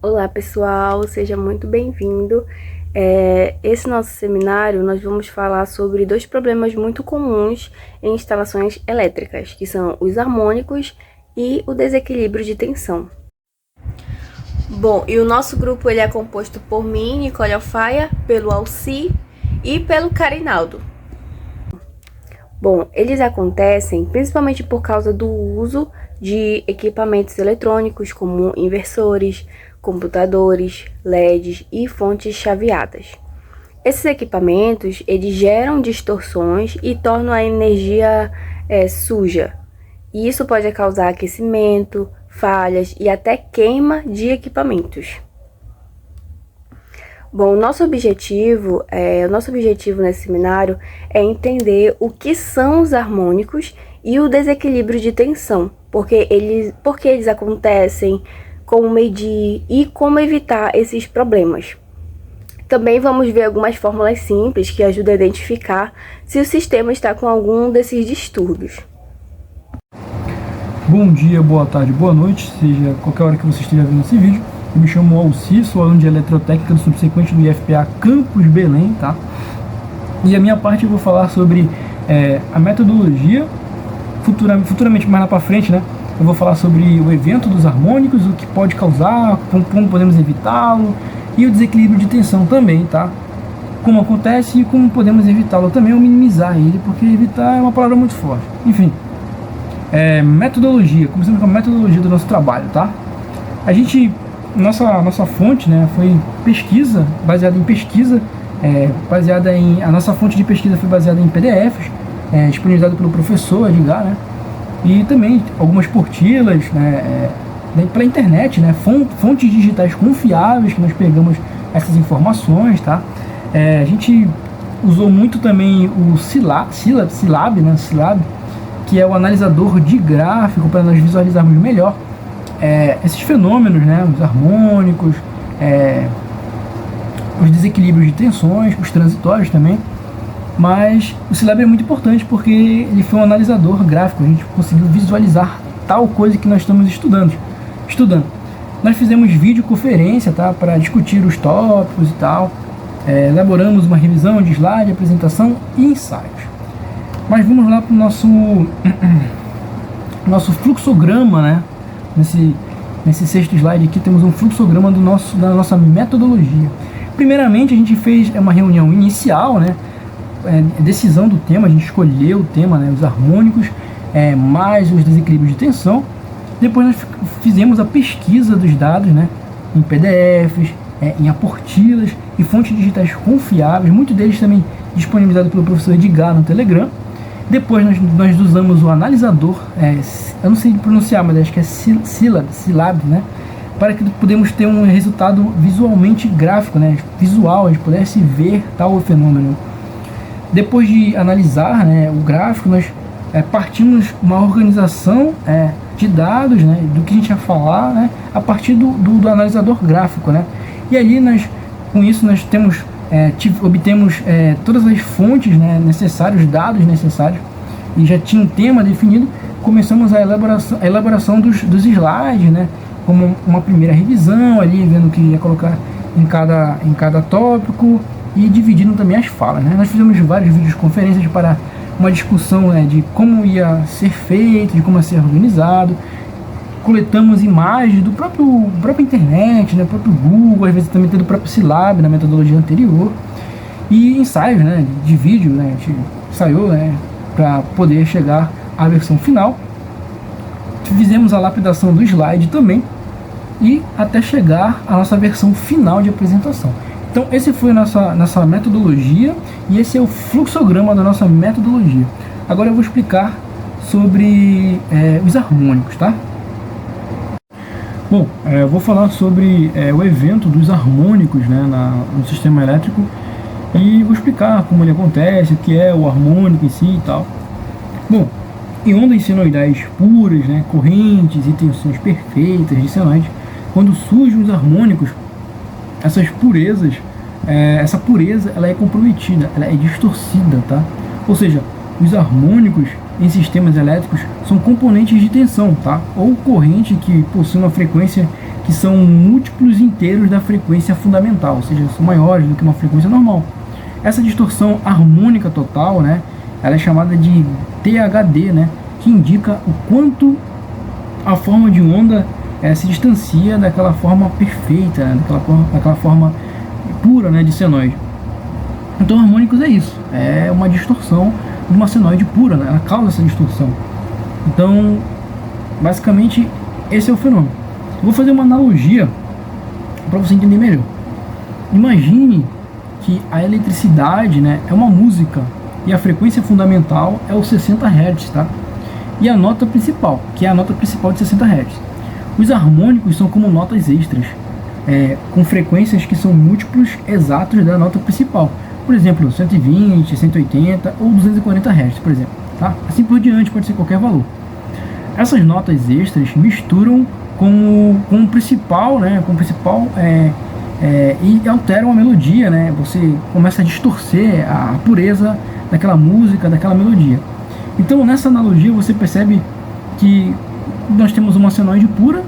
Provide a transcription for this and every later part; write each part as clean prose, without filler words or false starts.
Olá pessoal, seja muito bem-vindo. Esse nosso seminário nós vamos falar sobre dois problemas muito comuns em instalações elétricas, que são os harmônicos e o desequilíbrio de tensão. Bom, e o nosso grupo ele é composto por mim, Nicole Alfaia, pelo Alci e pelo Carinaldo. Bom, eles acontecem principalmente por causa do uso de equipamentos eletrônicos como inversores, computadores, LEDs e fontes chaveadas. Esses equipamentos eles geram distorções e tornam a energia suja. E isso pode causar aquecimento, falhas e até queima de equipamentos. Bom, o nosso objetivo nesse seminário é entender o que são os harmônicos e o desequilíbrio de tensão, porque eles acontecem, como medir e como evitar esses problemas. Também vamos ver algumas fórmulas simples que ajudam a identificar se o sistema está com algum desses distúrbios. Bom dia, boa tarde, boa noite, seja qualquer hora que você esteja vendo esse vídeo. Eu me chamo Alci, sou aluno de Eletrotécnica do subsequente do IFPA Campus Belém, tá? E a minha parte eu vou falar sobre a metodologia, futuramente mais lá pra frente, né? Eu vou falar sobre o evento dos harmônicos, o que pode causar, como podemos evitá-lo, e o desequilíbrio de tensão também, tá? Como acontece e como podemos evitá-lo também, ou minimizar ele, porque evitar é uma palavra muito forte. Enfim, metodologia, começando com a metodologia do nosso trabalho, tá? Nossa fonte, né, foi pesquisa, baseada em pesquisa, a nossa fonte de pesquisa foi baseada em PDFs, disponibilizado pelo professor Edgar, né? E também algumas portilas, né, pela internet, né, fontes digitais confiáveis que nós pegamos essas informações, tá? A gente usou muito também o Silab, né, que é o analisador de gráfico para nós visualizarmos melhor esses fenômenos, né, os harmônicos, os desequilíbrios de tensões, os transitórios também. Mas o Silab é muito importante porque ele foi um analisador gráfico, a gente conseguiu visualizar tal coisa que nós estamos estudando. Nós fizemos videoconferência, tá, para discutir os tópicos e tal, elaboramos uma revisão de slide, apresentação e ensaios. Mas vamos lá para o nosso fluxograma, né? Nesse sexto slide aqui temos um fluxograma da nossa metodologia. Primeiramente a gente fez uma reunião inicial, né? Decisão do tema, a gente escolheu o tema, né, os harmônicos, mais os desequilíbrios de tensão. Depois nós fizemos a pesquisa dos dados, né, em PDFs, em aportilas e fontes digitais confiáveis, muitos deles também disponibilizados pelo professor Edgar no Telegram. Depois nós usamos o analisador, eu não sei pronunciar, mas acho que é Silab, né, para que pudemos ter um resultado visualmente gráfico, né, visual, a gente pudesse ver tal fenômeno. Depois de analisar, né, o gráfico, nós partimos uma organização de dados, né, do que a gente ia falar, né, a partir do analisador gráfico, né. E ali com isso nós obtemos todas as fontes, né, necessárias, os dados necessários, e já tinha um tema definido. Começamos a elaboração dos slides, né, como uma primeira revisão ali, vendo o que ia colocar em cada tópico, e dividindo também as falas, né? Nós fizemos vários vídeos de conferências para uma discussão, né, de como ia ser feito, de como ia ser organizado. Coletamos imagens do próprio internet, né, próprio Google, às vezes também do próprio Silab, na metodologia anterior. E ensaios, né, de vídeo, né, a gente ensaiou, né, para poder chegar à versão final. Fizemos a lapidação do slide também, e até chegar à nossa versão final de apresentação. Então esse foi a nossa metodologia, e esse é o fluxograma da nossa metodologia. Agora eu vou explicar sobre os harmônicos, tá? Bom, eu vou falar sobre o evento dos harmônicos, né, no sistema elétrico, e vou explicar como ele acontece, o que é o harmônico em si e tal. Bom, em ondas senoidais puras, né, correntes e tensões perfeitas de senoide, quando surgem os harmônicos, essa pureza ela é comprometida, ela é distorcida, tá? Ou seja, os harmônicos em sistemas elétricos são componentes de tensão, tá? Ou corrente que possui uma frequência que são múltiplos inteiros da frequência fundamental, ou seja, são maiores do que uma frequência normal. Essa distorção harmônica total, né, ela é chamada de THD, né, que indica o quanto a forma de onda se distancia daquela forma perfeita, né, daquela forma pura, né, de senoide. Então, harmônicos é isso, é uma distorção de uma senoide pura, né, ela causa essa distorção. Então, basicamente, esse é o fenômeno. Eu vou fazer uma analogia para você entender melhor. Imagine que a eletricidade, né, é uma música e a frequência fundamental é os 60 Hz, tá? E a nota principal, que é a nota principal de 60 Hz. Os harmônicos são como notas extras, com frequências que são múltiplos exatos da nota principal. Por exemplo, 120, 180 ou 240 Hz, por exemplo. Tá? Assim por diante, pode ser qualquer valor. Essas notas extras misturam com o principal, né, e alteram a melodia, né? Você começa a distorcer a pureza daquela música, daquela melodia. Então, nessa analogia, você percebe que nós temos uma senoide pura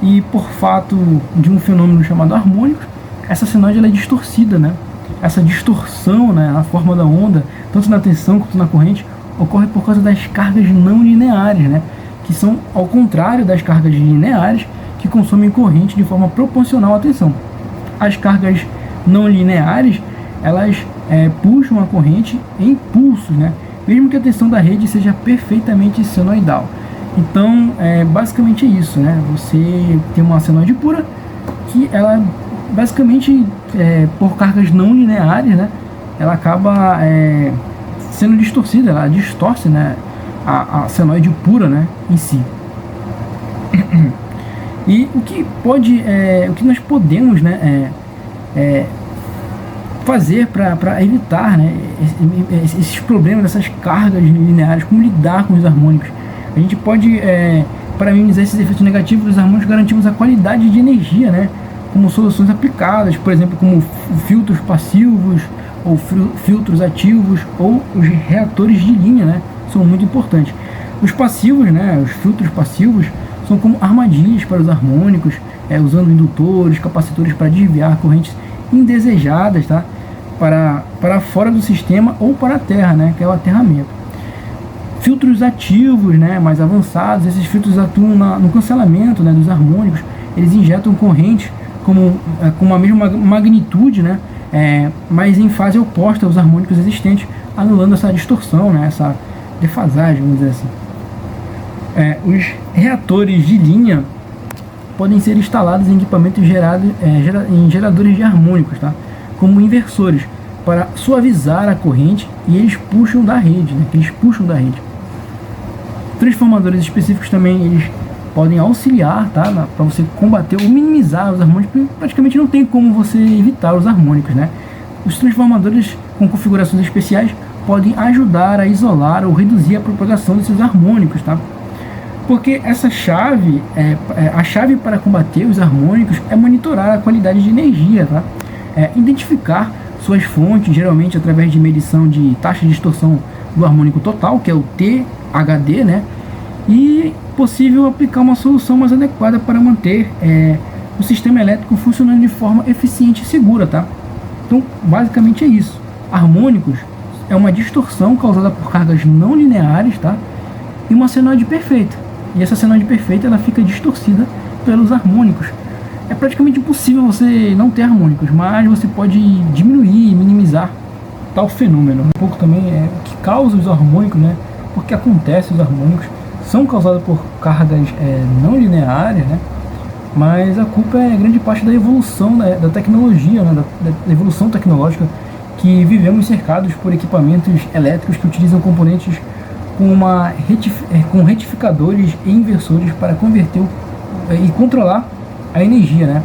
e, por fato de um fenômeno chamado harmônicos, essa senoide ela é distorcida, né? Essa distorção, né, na forma da onda, tanto na tensão quanto na corrente, ocorre por causa das cargas não lineares, né? Que são ao contrário das cargas lineares, que consomem corrente de forma proporcional à tensão. As cargas não lineares, elas puxam a corrente em pulsos, né? Mesmo que a tensão da rede seja perfeitamente senoidal. Então, basicamente é isso, né? Você tem uma senoide pura, que ela, basicamente, por cargas não lineares, né? Ela acaba sendo distorcida, ela distorce, né, a senoide pura, né, em si. E o que nós podemos, né, fazer para evitar, né, esses problemas, essas cargas lineares, como lidar com os harmônicos? A gente pode, para minimizar esses efeitos negativos dos harmônicos, garantimos a qualidade de energia, né, como soluções aplicadas, por exemplo, como filtros passivos, ou filtros ativos, ou os reatores de linha, né, são muito importantes. Os passivos, né, os filtros passivos, são como armadilhas para os harmônicos, usando indutores, capacitores para desviar correntes indesejadas, tá, para fora do sistema ou para a terra, né, que é o aterramento. Filtros ativos, né, mais avançados, esses filtros atuam no cancelamento, né, dos harmônicos. Eles injetam correntes com a mesma magnitude, né, mas em fase oposta aos harmônicos existentes, anulando essa distorção, né, essa defasagem, vamos dizer assim. Os reatores de linha podem ser instalados em equipamentos em geradores de harmônicos, tá, como inversores, para suavizar a corrente, e eles puxam da rede, né, Transformadores específicos também, eles podem auxiliar, tá, para você combater ou minimizar os harmônicos, porque praticamente não tem como você evitar os harmônicos, né? Os transformadores com configurações especiais podem ajudar a isolar ou reduzir a propagação desses harmônicos, tá? Porque essa chave, a chave para combater os harmônicos é monitorar a qualidade de energia, tá? Identificar suas fontes, geralmente através de medição de taxa de distorção do harmônico total, que é o THD, né? E possível aplicar uma solução mais adequada para manter o sistema elétrico funcionando de forma eficiente e segura, tá? Então, basicamente é isso. Harmônicos é uma distorção causada por cargas não lineares, tá? E uma senoide perfeita. E essa senoide perfeita, ela fica distorcida pelos harmônicos. É praticamente impossível você não ter harmônicos, mas você pode diminuir e minimizar tal fenômeno. Um pouco também o que causa os harmônicos, né? Porque acontece os harmônicos são causados por cargas não lineares, né? Mas a culpa é grande parte da evolução da tecnologia, né? Da evolução tecnológica, que vivemos cercados por equipamentos elétricos que utilizam componentes com retificadores e inversores para converter e controlar a energia, né?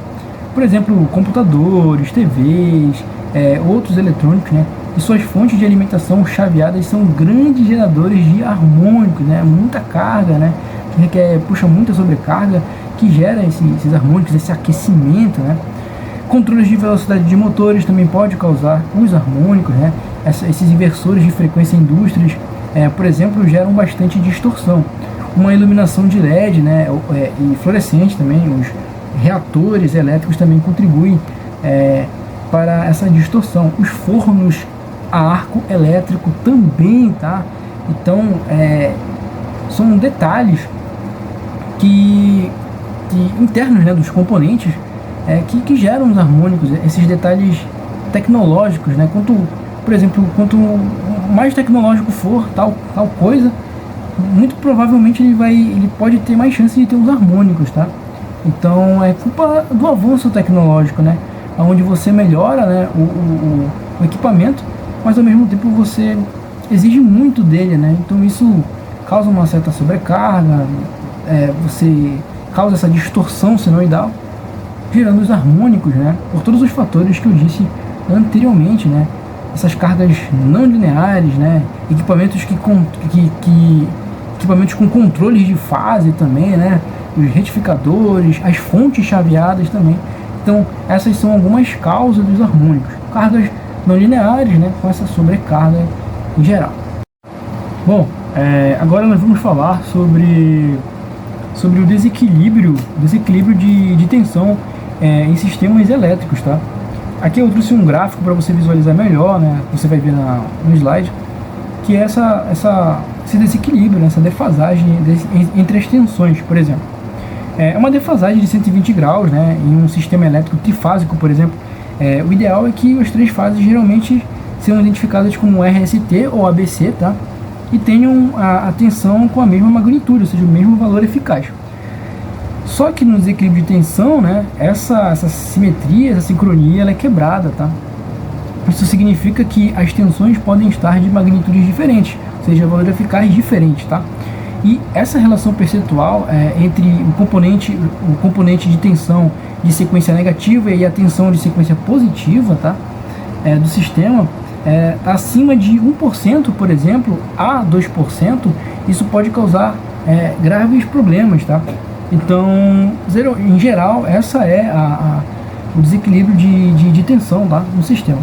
Por exemplo, computadores, TVs, outros eletrônicos, né? E suas fontes de alimentação chaveadas são grandes geradores de harmônicos, né? Muita carga, né? Que puxa muita sobrecarga, que gera esses harmônicos, esse aquecimento, né? Controles de velocidade de motores também pode causar os harmônicos, né? Esses inversores de frequência em indústrias, por exemplo, geram bastante distorção. Uma iluminação de LED, né? E fluorescente também, os reatores elétricos também contribuem para essa distorção. Os fornos a arco elétrico também, tá? Então, são detalhes que internos, né, dos componentes que geram os harmônicos, esses detalhes tecnológicos, né? Por exemplo, quanto mais tecnológico for tal coisa, muito provavelmente ele pode ter mais chance de ter os harmônicos, tá? Então é culpa do avanço tecnológico, né? Onde você melhora, né, o equipamento, mas ao mesmo tempo você exige muito dele, né? Então isso causa uma certa sobrecarga, você causa essa distorção senoidal, gerando os harmônicos, né? Por todos os fatores que eu disse anteriormente, né? Essas cargas não lineares, né? Equipamentos equipamentos com controles de fase também, né? Os retificadores, as fontes chaveadas também. Então essas são algumas causas dos harmônicos. Cargas não lineares, né? Com essa sobrecarga em geral. Bom, agora nós vamos falar sobre o desequilíbrio de tensão em sistemas elétricos, tá? Aqui eu trouxe um gráfico para você visualizar melhor, né? Você vai ver no slide, que é esse desequilíbrio, né? Essa defasagem entre as tensões, por exemplo. É uma defasagem de 120 graus, né? Em um sistema elétrico trifásico, por exemplo. O ideal é que as três fases geralmente sejam identificadas como RST ou ABC, tá? E tenham a tensão com a mesma magnitude, ou seja, o mesmo valor eficaz. Só que no desequilíbrio de tensão, né, essa simetria, essa sincronia, ela é quebrada, tá? Isso significa que as tensões podem estar de magnitudes diferentes, ou seja, valor eficaz diferente, tá? E essa relação percentual entre o componente de tensão de sequência negativa e a tensão de sequência positiva, tá? Do sistema, acima de 1%, por exemplo, a 2%, isso pode causar graves problemas, tá? Então, em geral, essa é o desequilíbrio de tensão, tá, no sistema.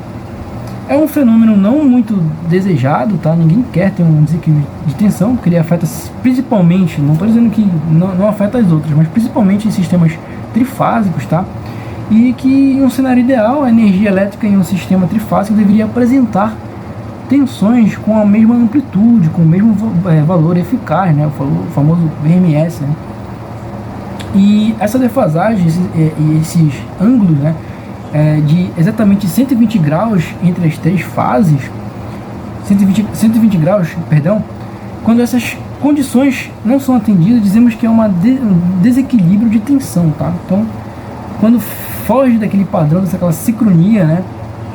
É um fenômeno não muito desejado, tá? Ninguém quer ter um desequilíbrio de tensão, porque ele afeta principalmente, não estou dizendo que não afeta as outras, mas principalmente em sistemas trifásicos, tá? E que em um cenário ideal, a energia elétrica em um sistema trifásico deveria apresentar tensões com a mesma amplitude, com o mesmo valor eficaz, né? O famoso VMS, né? E essa defasagem e esses ângulos, né, de exatamente 120 graus entre as três fases, 120 graus, perdão, quando essas condições não são atendidas, dizemos que é um desequilíbrio de tensão, tá? Então, quando foge daquele padrão, daquela sincronia, né,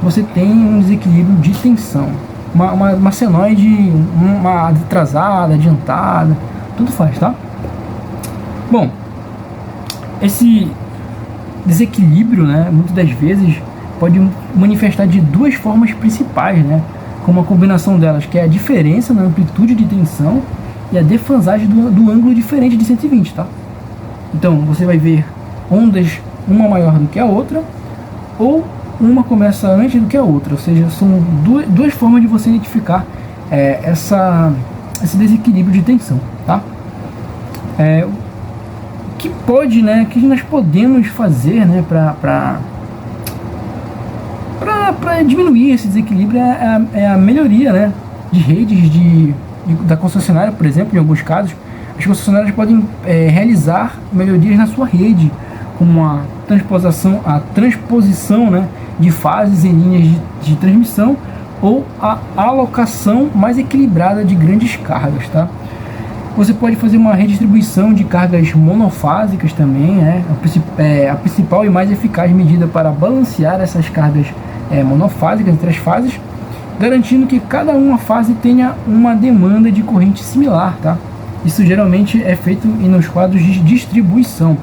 você tem um desequilíbrio de tensão, uma senoide, uma atrasada, adiantada, tudo faz, tá? Bom, esse desequilíbrio, né, muitas das vezes pode manifestar de duas formas principais, né, como a combinação delas, que é a diferença na amplitude de tensão e a defasagem do ângulo diferente de 120, tá? Então você vai ver ondas, uma maior do que a outra, ou uma começa antes do que a outra, ou seja, são duas formas de você identificar esse desequilíbrio de tensão, tá? Que nós podemos fazer, né, para diminuir esse desequilíbrio é a melhoria, né, de redes da concessionária, por exemplo. Em alguns casos, as concessionárias podem realizar melhorias na sua rede, como a transposição, né, de fases em linhas de transmissão ou a alocação mais equilibrada de grandes cargas, tá? Você pode fazer uma redistribuição de cargas monofásicas também, né? A principal e mais eficaz medida para balancear essas cargas monofásicas entre as fases, garantindo que cada uma fase tenha uma demanda de corrente similar, tá? Isso geralmente é feito nos quadros de distribuição.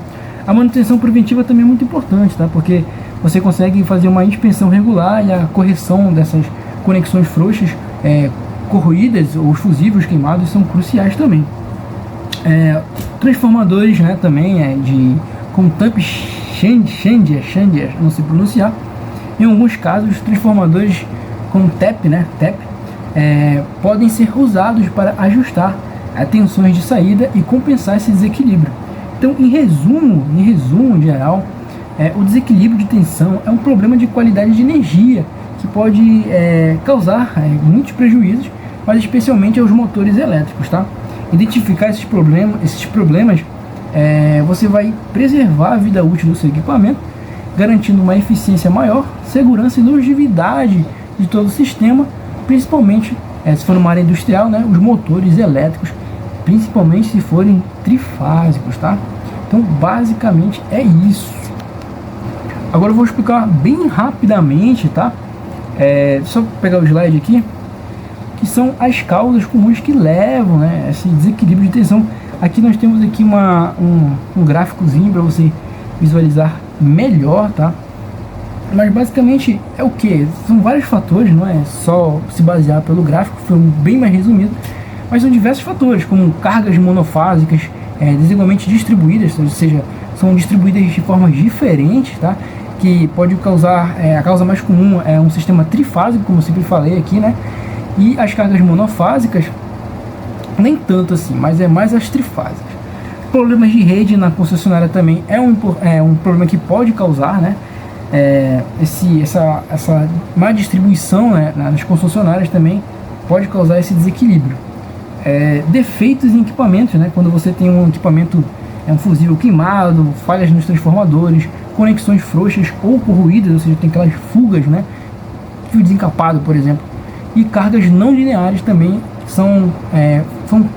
A manutenção preventiva também é muito importante, tá? Porque você consegue fazer uma inspeção regular e a correção dessas conexões frouxas, corroídas ou os fusíveis queimados são cruciais também. Transformadores, né, também com tamp Chandier, não sei pronunciar. Em alguns casos, transformadores com TEP, né, podem ser usados para ajustar tensões de saída e compensar esse desequilíbrio. Então, em resumo geral, o desequilíbrio de tensão é um problema de qualidade de energia que pode causar muitos prejuízos, mas especialmente aos motores elétricos, tá? Identificar esses problemas, você vai preservar a vida útil do seu equipamento, garantindo uma eficiência maior, segurança e longevidade de todo o sistema, principalmente se for numa área industrial, né, os motores elétricos, principalmente se forem trifásicos, tá? Então, basicamente é isso. Agora eu vou explicar bem rapidamente, tá? Só pegar o slide aqui, que são as causas comuns que levam, né, esse desequilíbrio de tensão. Aqui nós temos aqui um gráficozinho para você visualizar melhor, tá? Mas basicamente é o que? São vários fatores, não é só se basear pelo gráfico, foi bem mais resumido, mas são diversos fatores, como cargas monofásicas desigualmente distribuídas, ou seja, são distribuídas de formas diferentes, tá? Que pode causar, a causa mais comum é um sistema trifásico, como eu sempre falei aqui, né? E as cargas monofásicas, nem tanto assim, mas é mais as trifásicas. Problemas de rede na concessionária também é um problema que pode causar, né? Essa má distribuição, né, nas concessionárias também pode causar esse desequilíbrio. Defeitos em equipamentos, né? Quando você tem um equipamento, um fusível queimado, falhas nos transformadores, conexões frouxas ou corroídas, ou seja, tem aquelas fugas, né? Fio desencapado, por exemplo. E cargas não lineares também são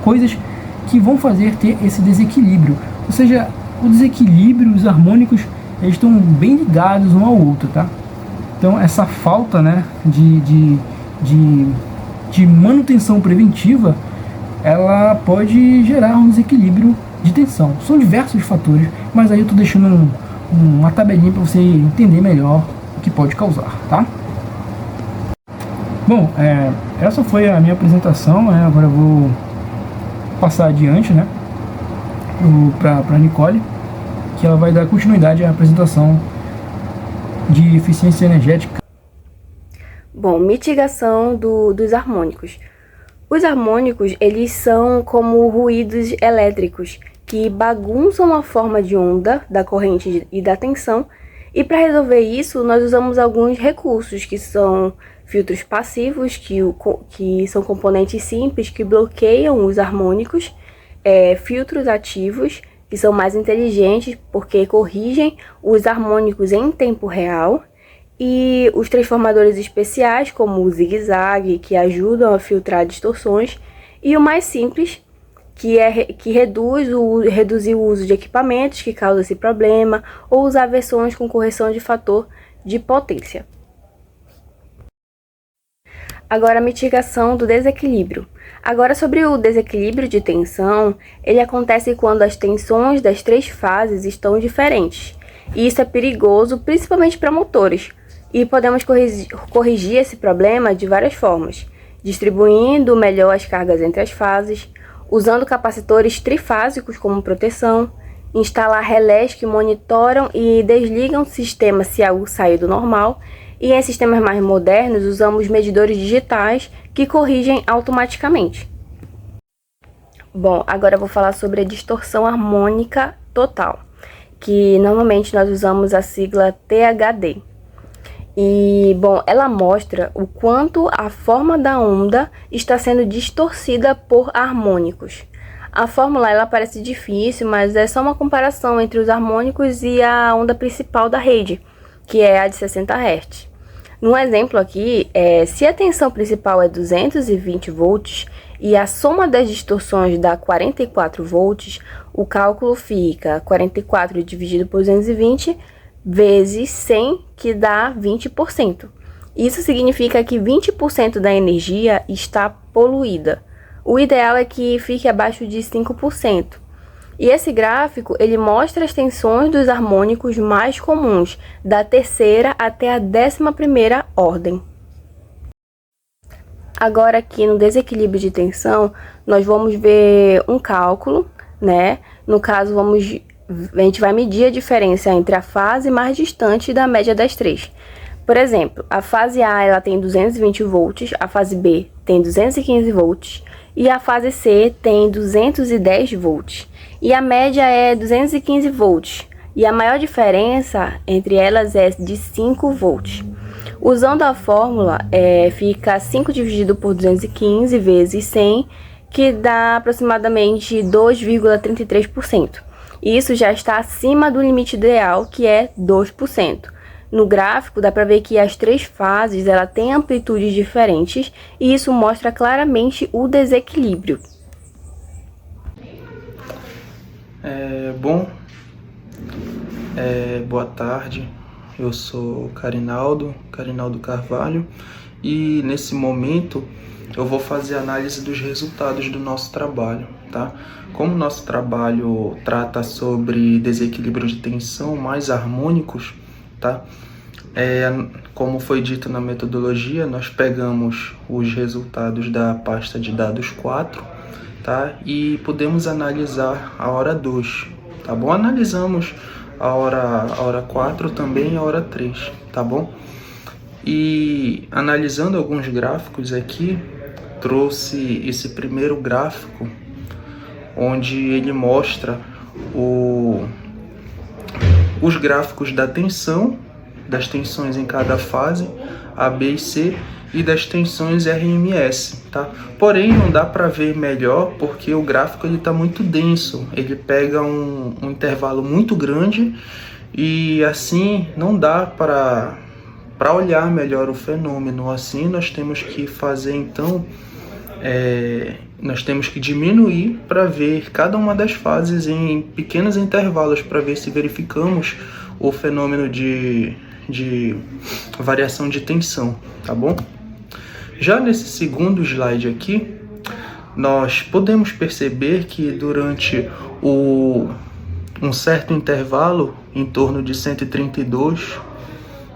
coisas que vão fazer ter esse desequilíbrio. Ou seja, o desequilíbrio, os harmônicos, eles estão bem ligados um ao outro, tá? Então essa falta, né, de manutenção preventiva, ela pode gerar um desequilíbrio de tensão. São diversos fatores, mas aí eu estou deixando uma tabelinha para você entender melhor o que pode causar, tá? Bom, essa foi a minha apresentação, né? Agora eu vou passar adiante, né, para a Nicole, que ela vai dar continuidade à apresentação de eficiência energética. Bom, mitigação dos harmônicos. Os harmônicos, eles são como ruídos elétricos que bagunçam a forma de onda da corrente e da tensão, e para resolver isso nós usamos alguns recursos que são filtros passivos, que são componentes simples que bloqueiam os harmônicos, filtros ativos, que são mais inteligentes porque corrigem os harmônicos em tempo real, e os transformadores especiais, como o zigue-zague, que ajudam a filtrar distorções, e o mais simples, que reduzir o uso de equipamentos que causam esse problema, ou usar versões com correção de fator de potência. Agora, a mitigação do desequilíbrio. Agora, sobre o desequilíbrio de tensão, ele acontece quando as tensões das três fases estão diferentes. E isso é perigoso, principalmente para motores. E podemos corrigir esse problema de várias formas, distribuindo melhor as cargas entre as fases, usando capacitores trifásicos como proteção, instalar relés que monitoram e desligam o sistema se algo sair do normal, e em sistemas mais modernos usamos medidores digitais que corrigem automaticamente. Bom, agora eu vou falar sobre a distorção harmônica total, que normalmente nós usamos a sigla THD. E, bom, ela mostra o quanto a forma da onda está sendo distorcida por harmônicos. A fórmula ela parece difícil, mas é só uma comparação entre os harmônicos e a onda principal da rede, que é a de 60 Hz. No exemplo aqui, se a tensão principal é 220 volts e a soma das distorções dá 44 volts, o cálculo fica 44 dividido por 220 vezes 100, que dá 20%. Isso significa que 20% da energia está poluída. O ideal é que fique abaixo de 5%. E esse gráfico, ele mostra as tensões dos harmônicos mais comuns, da terceira até a 11ª ordem. Agora aqui no desequilíbrio de tensão, nós vamos ver um cálculo, né? No caso, a gente vai medir a diferença entre a fase mais distante da média das três. Por exemplo, a fase A ela tem 220 volts, a fase B tem 215 volts e a fase C tem 210 volts, e a média é 215 volts, e a maior diferença entre elas é de 5 volts. Usando a fórmula, fica 5 dividido por 215 vezes 100, que dá aproximadamente 2,33%. Isso já está acima do limite ideal, que é 2%. No gráfico, dá para ver que as 3 fases ela têm amplitudes diferentes, e isso mostra claramente o desequilíbrio. Boa tarde, eu sou Carinaldo Carvalho, e nesse momento eu vou fazer análise dos resultados do nosso trabalho, tá? Como nosso trabalho trata sobre desequilíbrio de tensão mais harmônicos, tá? Como foi dito na metodologia, nós pegamos os resultados da pasta de dados 4, tá? E podemos analisar a hora 2, tá bom? Analisamos a hora 4 também e a hora 3, tá bom? E analisando alguns gráficos aqui, trouxe esse primeiro gráfico, onde ele mostra os gráficos da tensão, das tensões em cada fase, A, B e C, e das tensões RMS, tá? Porém, não dá para ver melhor porque o gráfico está muito denso, ele pega um intervalo muito grande, e assim não dá para olhar melhor o fenômeno. Assim nós temos que fazer então, nós temos que diminuir para ver cada uma das fases em pequenos intervalos, para ver se verificamos o fenômeno de variação de tensão, tá bom? Já nesse segundo slide aqui, nós podemos perceber que durante um certo intervalo, em torno de 132,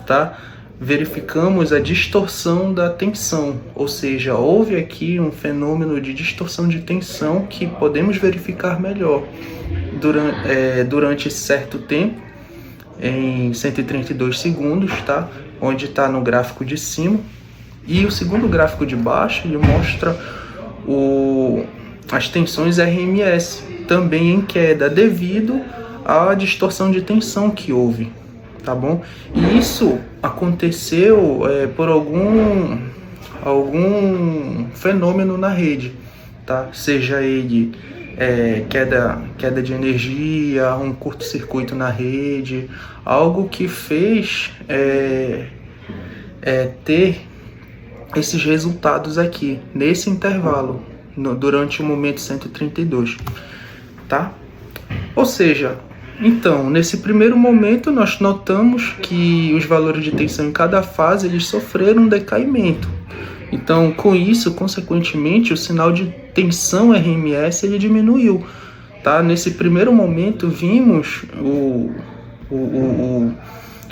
tá? Verificamos a distorção da tensão, ou seja, houve aqui um fenômeno de distorção de tensão que podemos verificar melhor durante certo tempo, em 132 segundos, tá? Onde está no gráfico de cima. E o segundo gráfico de baixo, ele mostra as tensões RMS, também em queda, devido à distorção de tensão que houve, tá bom? E isso aconteceu por algum fenômeno na rede, tá? Seja ele queda de energia, um curto-circuito na rede, algo que fez ter esses resultados aqui, nesse intervalo, durante o momento 132, tá? Ou seja, então, nesse primeiro momento, nós notamos que os valores de tensão em cada fase, eles sofreram um decaimento. Então, com isso, consequentemente, o sinal de tensão RMS ele diminuiu, tá? Nesse primeiro momento, vimos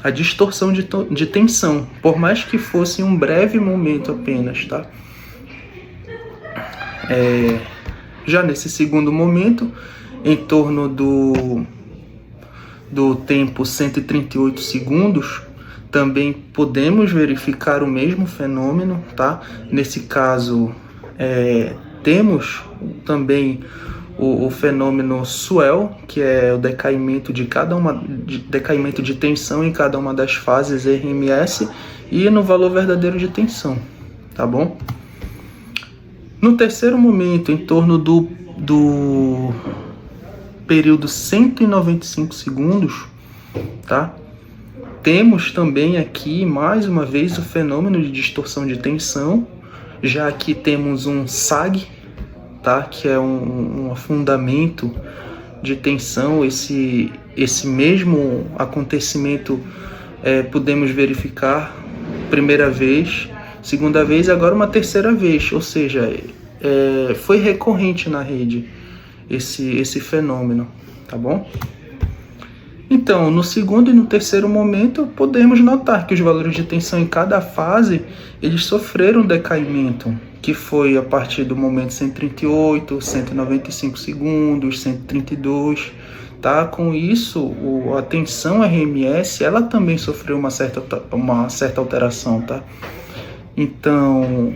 a distorção de tensão, por mais que fosse um breve momento apenas, tá? Já nesse segundo momento, em torno do tempo 138 segundos, também podemos verificar o mesmo fenômeno, tá? Nesse caso, temos também o fenômeno swell, que é o decaimento de tensão em cada uma das fases RMS e no valor verdadeiro de tensão, tá bom? No terceiro momento, em torno do período 195 segundos, tá? Temos também aqui, mais uma vez, o fenômeno de distorção de tensão. Já aqui temos um sag, tá? Que é um afundamento de tensão. Esse mesmo acontecimento podemos verificar primeira vez, segunda vez e agora uma terceira vez. Ou seja, foi recorrente na rede esse fenômeno, tá bom? Então, no segundo e no terceiro momento, podemos notar que os valores de tensão em cada fase, eles sofreram um decaimento, que foi a partir do momento 138, 195 segundos, 132, tá? Com isso, a tensão RMS, ela também sofreu uma certa alteração, tá? Então,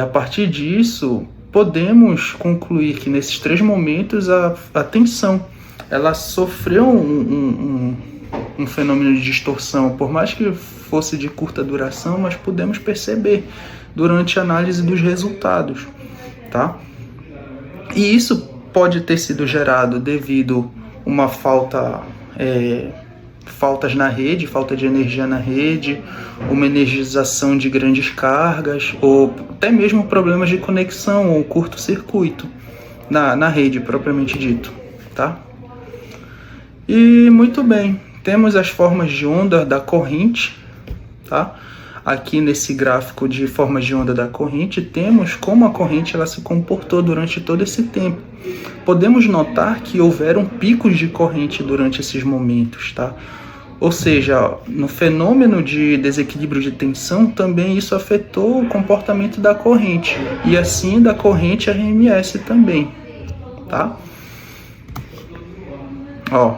a partir disso, podemos concluir que nesses 3 momentos a tensão ela sofreu um fenômeno de distorção, por mais que fosse de curta duração, mas podemos perceber durante a análise dos resultados, tá? E isso pode ter sido gerado devido a uma faltas na rede, falta de energia na rede, uma energização de grandes cargas, ou até mesmo problemas de conexão ou curto-circuito na rede propriamente dito, tá? E muito bem, temos as formas de onda da corrente, tá? Aqui nesse gráfico de formas de onda da corrente, temos como a corrente ela se comportou durante todo esse tempo. Podemos notar que houveram picos de corrente durante esses momentos, tá? Ou seja, no fenômeno de desequilíbrio de tensão, também isso afetou o comportamento da corrente, e assim da corrente RMS também, tá? Ó,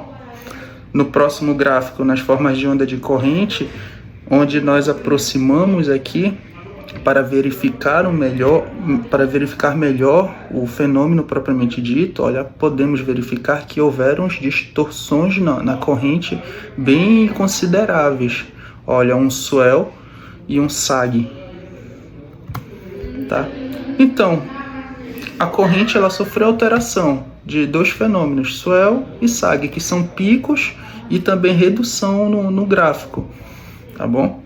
no próximo gráfico, nas formas de onda de corrente, onde nós aproximamos aqui para verificar melhor o fenômeno propriamente dito, olha, podemos verificar que houveram distorções na corrente bem consideráveis. Olha, um swell e um sag, tá? Então, a corrente ela sofreu alteração de 2 fenômenos, swell e sag, que são picos e também redução no gráfico, tá bom?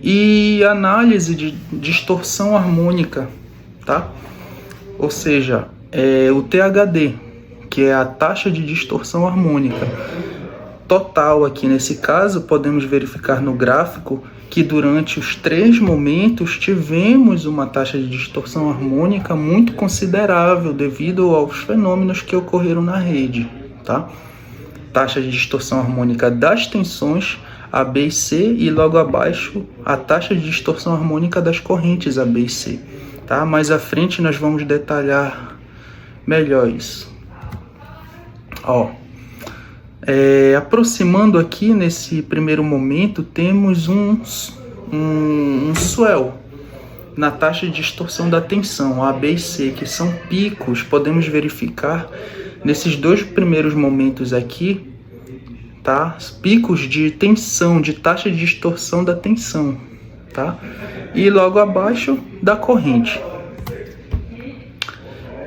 E análise de distorção harmônica, tá? Ou seja, o THD, que é a taxa de distorção harmônica total. Aqui nesse caso, podemos verificar no gráfico que durante os 3 momentos tivemos uma taxa de distorção harmônica muito considerável devido aos fenômenos que ocorreram na rede, tá? Taxa de distorção harmônica das tensões A, B e C, e logo abaixo a taxa de distorção harmônica das correntes A, B e C, tá? Mais à frente nós vamos detalhar melhor isso. Ó, aproximando aqui nesse primeiro momento, temos um swell na taxa de distorção da tensão A, B e C, que são picos. Podemos verificar nesses 2 primeiros momentos aqui, tá? Picos de tensão, de taxa de distorção da tensão, tá? E logo abaixo da corrente.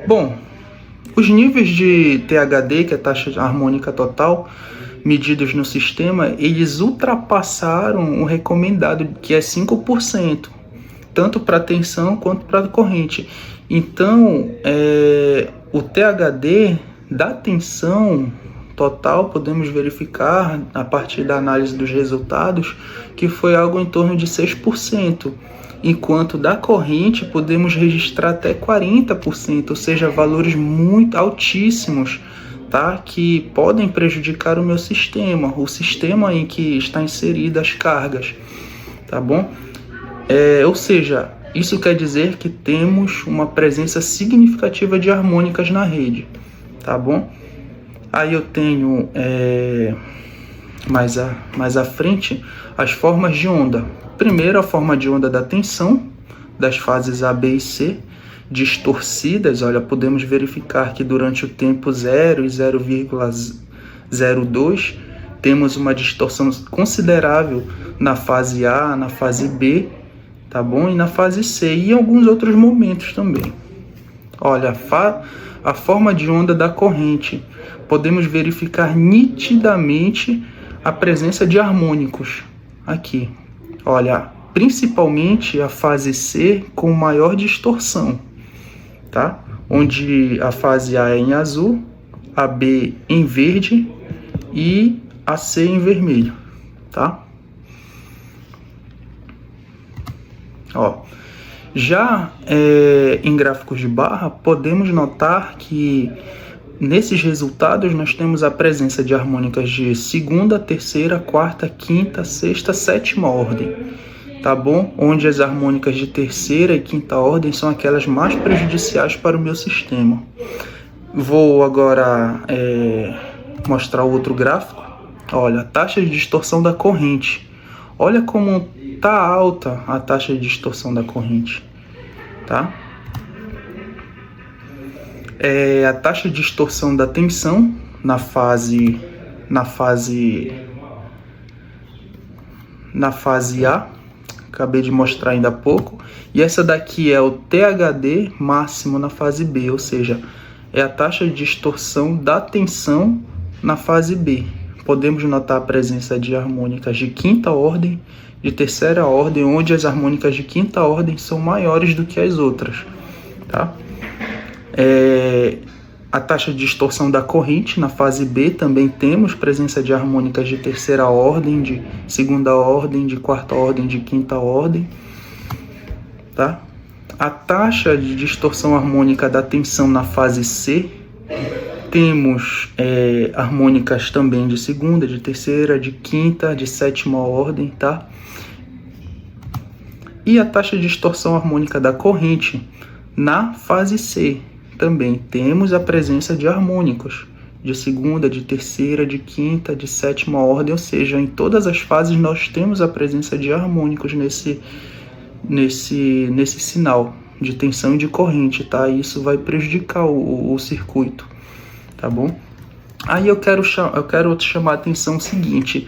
Bom, os níveis de THD, que é a taxa harmônica total, medidos no sistema, eles ultrapassaram o recomendado, que é 5%, tanto para tensão quanto para corrente. Então, o THD da tensão total, podemos verificar, a partir da análise dos resultados, que foi algo em torno de 6%, enquanto da corrente podemos registrar até 40%, ou seja, valores muito altíssimos, tá? Que podem prejudicar o meu sistema, o sistema em que está inserida as cargas, tá bom? Ou seja, isso quer dizer que temos uma presença significativa de harmônicas na rede, tá bom? Aí eu tenho mais à frente as formas de onda. Primeiro, a forma de onda da tensão das fases A, B e C distorcidas. Olha, podemos verificar que durante o tempo 0 e 0,02 temos uma distorção considerável na fase A, na fase B, tá bom? E na fase C, e em alguns outros momentos também. Olha, a forma de onda da corrente, podemos verificar nitidamente a presença de harmônicos aqui. Olha, principalmente a fase C com maior distorção, tá? Onde a fase A é em azul, a B em verde e a C em vermelho, tá? Ó, já em gráficos de barra, podemos notar que nesses resultados nós temos a presença de harmônicas de segunda, terceira, quarta, quinta, sexta, sétima ordem, tá bom? Onde as harmônicas de terceira e quinta ordem são aquelas mais prejudiciais para o meu sistema. Vou agora mostrar o outro gráfico. Olha, a taxa de distorção da corrente. Olha como está alta a taxa de distorção da corrente, tá? A taxa de distorção da tensão na fase A, acabei de mostrar ainda há pouco, e essa daqui é o THD máximo na fase B, ou seja, é a taxa de distorção da tensão na fase B. Podemos notar a presença de harmônicas de quinta ordem, de terceira ordem, onde as harmônicas de quinta ordem são maiores do que as outras, tá? A taxa de distorção da corrente na fase B também temos presença de harmônicas de terceira ordem, de segunda ordem, de quarta ordem, de quinta ordem, tá? A taxa de distorção harmônica da tensão na fase C, temos harmônicas também de segunda, de terceira, de quinta, de sétima ordem, tá? E a taxa de distorção harmônica da corrente na fase C, também temos a presença de harmônicos de segunda, de terceira, de quinta, de sétima ordem, ou seja, em todas as fases nós temos a presença de harmônicos nesse sinal de tensão e de corrente, tá? Isso vai prejudicar o circuito, tá bom? Aí eu quero chamar a atenção o seguinte: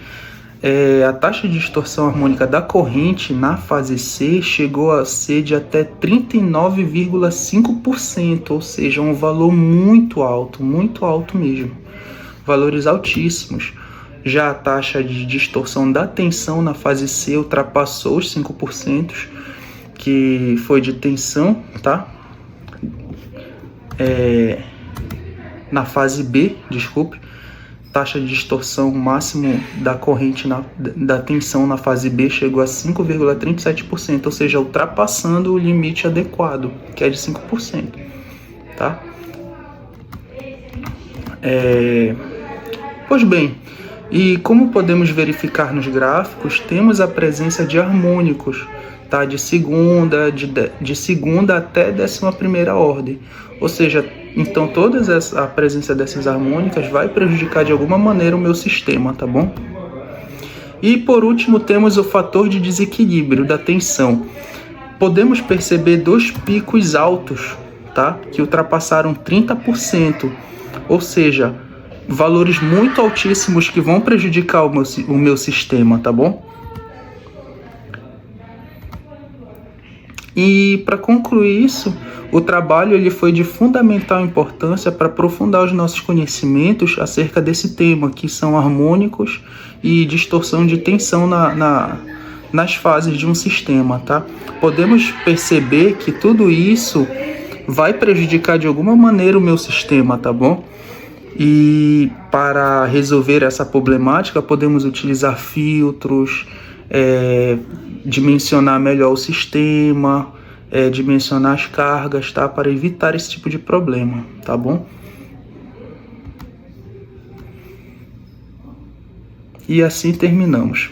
a taxa de distorção harmônica da corrente na fase C chegou a ser de até 39,5%, ou seja, um valor muito alto mesmo, valores altíssimos. Já a taxa de distorção da tensão na fase C ultrapassou os 5%, que foi de tensão, tá? Na fase B, desculpe, taxa de distorção máximo da corrente da tensão na fase B chegou a 5,37%, ou seja, ultrapassando o limite adequado, que é de 5%, tá? Pois bem, e como podemos verificar nos gráficos, temos a presença de harmônicos, tá? De segunda até 11ª ordem, ou seja, então a presença dessas harmônicas vai prejudicar de alguma maneira o meu sistema, tá bom? E por último temos o fator de desequilíbrio da tensão. Podemos perceber dois picos altos, tá? Que ultrapassaram 30%, ou seja, valores muito altíssimos que vão prejudicar o meu sistema, tá bom? E para concluir isso, o trabalho ele foi de fundamental importância para aprofundar os nossos conhecimentos acerca desse tema, que são harmônicos e distorção de tensão nas fases de um sistema, tá? Podemos perceber que tudo isso vai prejudicar de alguma maneira o meu sistema, tá bom? E para resolver essa problemática, podemos utilizar filtros, dimensionar melhor o sistema, dimensionar as cargas, tá? Para evitar esse tipo de problema, tá bom? E assim terminamos.